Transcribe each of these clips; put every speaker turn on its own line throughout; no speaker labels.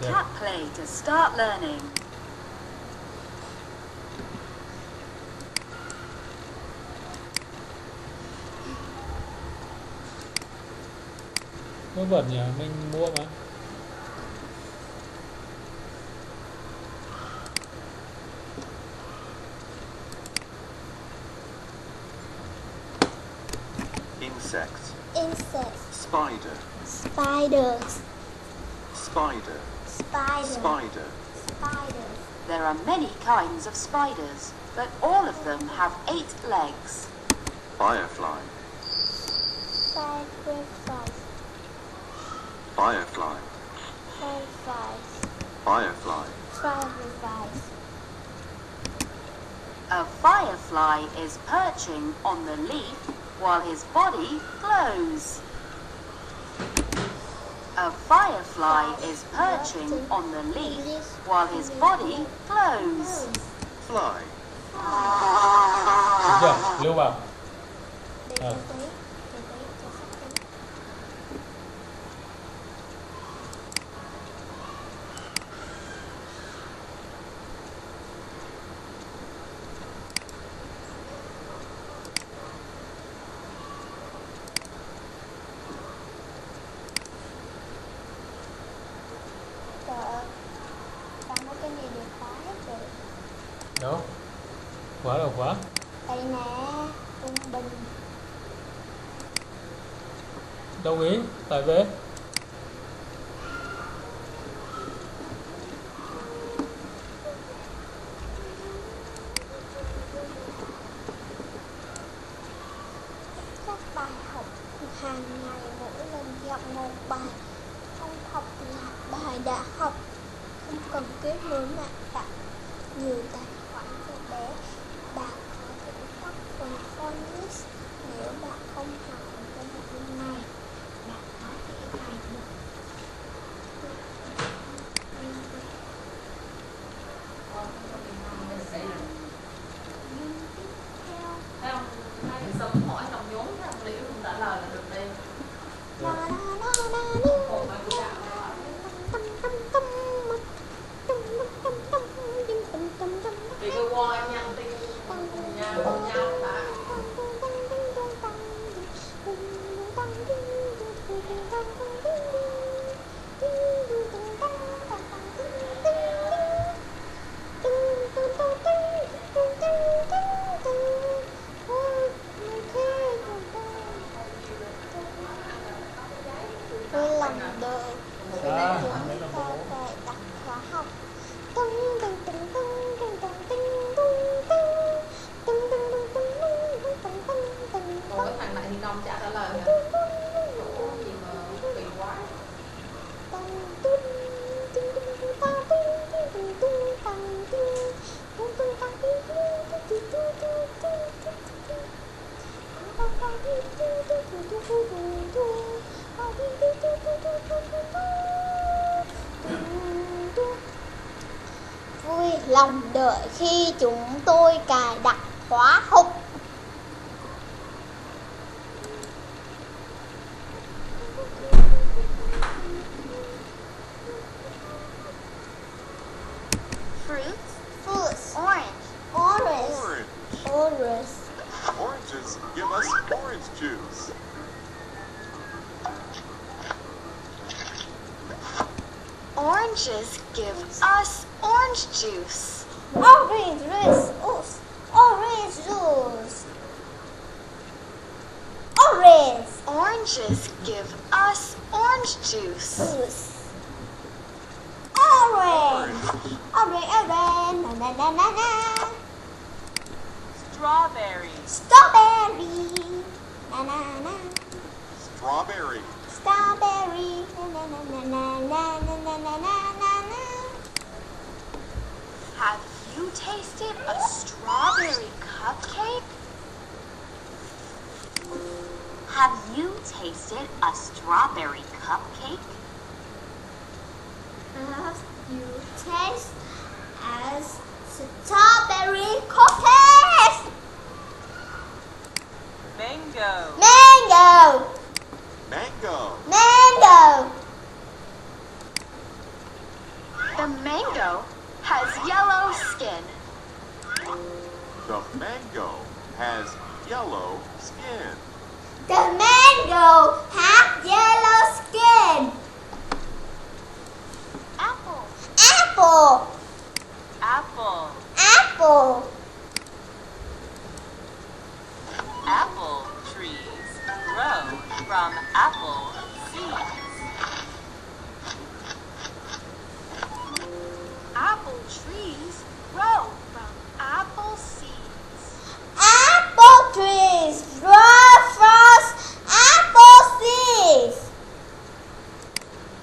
cat play to start learning.
Vớ vẩn nhỉ, mình mua mà.
Insect.
Insect.
Spider.
Spiders.
Spider.
Spider.
Spider.
Spiders.
There are many kinds of spiders, but all of them have 8 legs.
Firefly.
Fireflies.
Firefly.
Fireflies.
Firefly.
Fireflies.
A firefly is perching on the leaf while his body glows. A firefly is perching on the leaf while his body glows.
Fly.
Được chưa? Lưu vào.
Để
Ờ.
cho tí. Để tí cho sắp tí. Trời ơi, tao nói cái này được khóa hết rồi.
Đâu? Khóa đâu khóa?
Đây nè, trung bình.
Đồng ý, tải về.
Các bài học hàng ngày mỗi lần gặp một bài không học là bài đã học, không cần kết nối mạng tạo nhiều tài khoản cho bé. Bạn có thể tắt phần phonics nếu bạn không học trong nội dung này. Bạn có thể cài được nhưng tiếp theo
Thấy không? Hai người xong hỏi xong nhốn cái ông Liễu không trả lời là được đi.
la la la la
Ồ, mà của Chảo đó. Thì cơ quan em nhắn tin cùng nhau đã.
Vui lòng đợi khi chúng ta cài đặt khóa học.
Ủa, cái thằng này thì Nông chả trả lời hả? Ủa, gì mà kỳ quá.
Vui lòng đợi khi chúng tôi cài đặt khóa học.
Fruits,
Fruits.
orange.
Orange.
Orange.
Orange.
Oranges give us orange juice.
Oranges give us orange juice.
Orange juice. Orange juice. Orange
Oranges give us orange juice.
juice. Orange. Orange. Orange. Na na na na na.
Strawberries.
Strawberry. Na na na.
Strawberry.
Strawberry. Na na na na na na na na na na na.
Have you tasted a strawberry cupcake? Have you tasted a strawberry cupcake?
Have you taste as strawberry cookies?
Mango.
Mango.
Mango.
Mango.
The mango has yellow skin.
The mango has yellow skin.
The mango has yellow skin.
Apple.
Apple.
Apple.
Apple.
Apple trees grow from apple seeds. Apple trees grow from apple seeds.
Apple trees grow from apple seeds.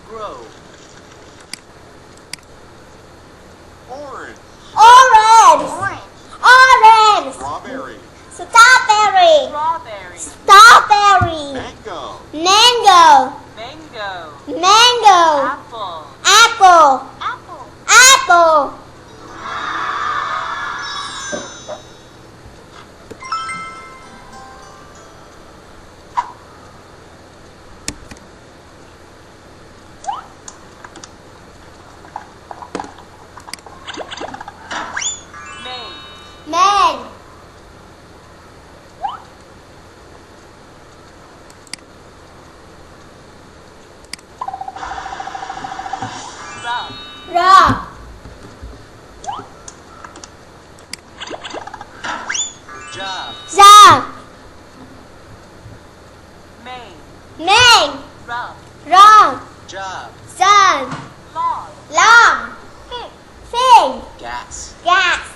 Grow. Orange.
Orange.
Orange.
Orange.
Strawberry.
Strawberry.
Strawberry.
Strawberry.
Mango.
Mango.
Mango.
Mango.
Apple.
Apple.
Apple.
Apple.
Man.
Man.
Rum.
Rum.
Job.
Job.
Main.
Man.
Rum.
Rum.
Job.
Sun.
Long.
Long.
Thick.
Thing.
Gas.
Gas.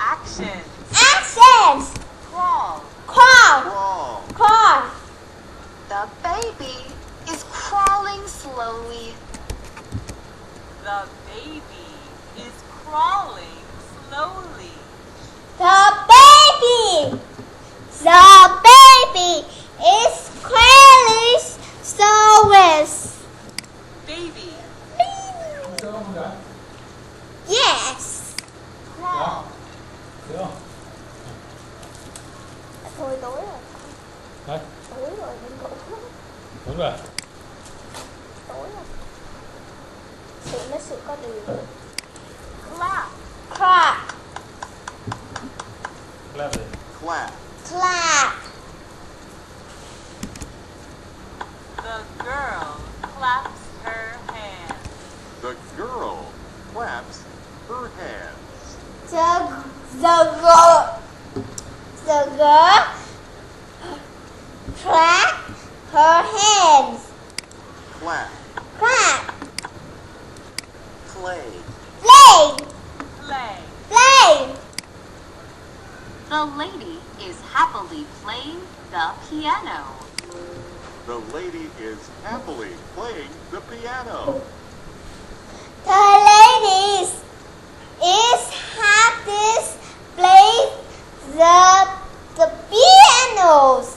Action.
Actions.
Crawl.
Crawl.
Crawl.
Crawl.
The baby is crawling slowly. The baby is crawling slowly.
The baby. The baby is crawling slowly.
Baby.
Được không đấy?
Yes.
Crawl.
Được không?
Thôi tối rồi.
Đấy,
Tối rồi mình ngủ.
đúng rồi.
Tối rồi. Sự nó sự có điều.
Clap.
Clap.
Là gì?
Clap.
Clap.
The girl claps her hands.
The girl claps her hands.
The girl clap her hands.
Clap.
Clap.
Play.
Play.
Play.
Play.
The lady is happily playing the piano.
The lady is happily playing the piano.
The lady is happy play the pianos.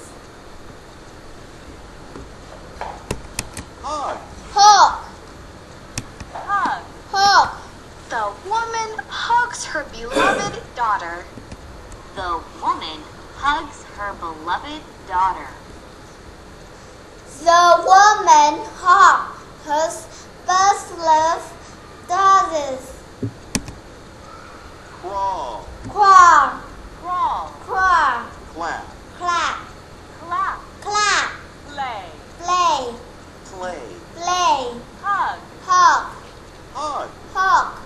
Hug.
Hug.
Hug.
Hug.
The woman hugs her beloved daughter. The woman hugs her beloved daughter.
The woman hugs her first love daughters.
Crawl.
Crawl.
Crawl.
Crawl.
Clap.
Clap.
Clap.
Clap.
Play.
Play.
Play.
Play.
Hug.
Hug.
Hug.
Hug.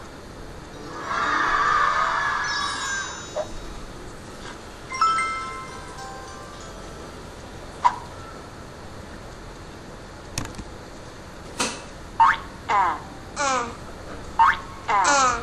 And.
À.
And.
À.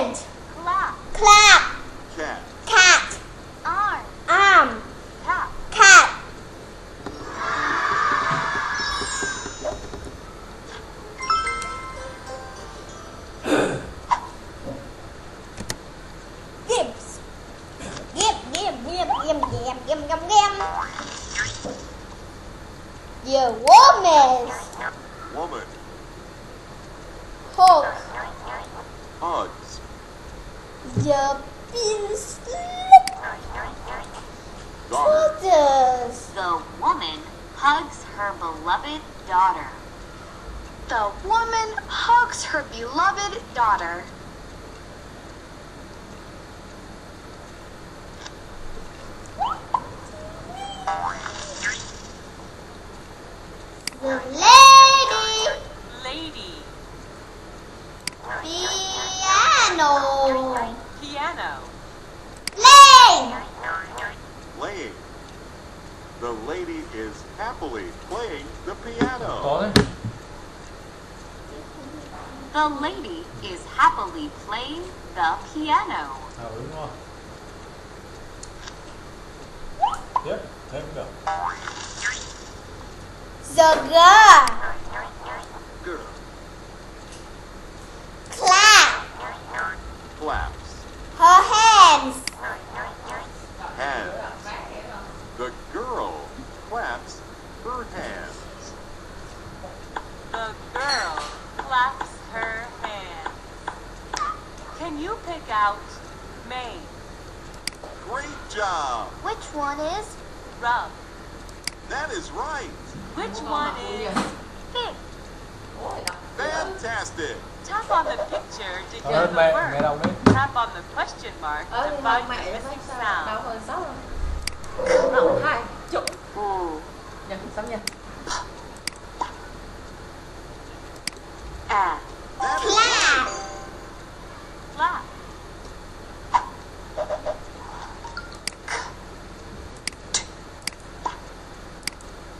hand,
clap,
clap,
cat,
cat,
arm,
arm,
tap,
cat. Gibbs. Gim. The
woman,
hook.
hugs,
The slip.
daughter,
Daughters.
the woman hugs her beloved daughter. The woman hugs her beloved daughter.
The lady.
Lady,
Piano.
piano,
Lane.
playing. The lady is happily playing the piano.
Có đấy.
the lady is happily playing the piano.
Đúng rồi. Tiếp, thêm được.
The girl.
Girl
Clap.
claps,
Her hands.
hands. The girl claps her hands.
The girl claps her hands. Can you pick out main,
Great job.
Which one is?
rub?
That is right.
Which one is fit?
Fantastic.
Tap on the picture to
Cảm
hear
ơn
the
mẹ,
word.
mẹ đọc đi.
Tap on the question mark to
Nhưng
find
mà
the
mẹ nó
missing
sao đau
sound.
hơn 6 rồi. Đau 2 chục. Nhật sắm nhật.
A,
That is
Clap.
clap.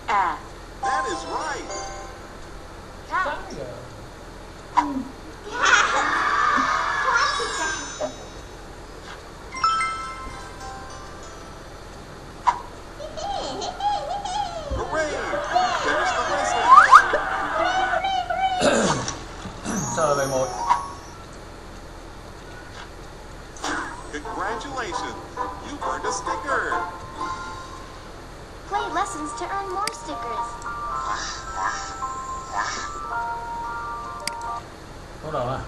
A,
that is right.
cat.
Chắc rồi.
Hooray! Finish the lesson.
Sao là bài 1?
Congratulations. You've earned a sticker.
Play lessons to earn more stickers.
Bắt đầu à?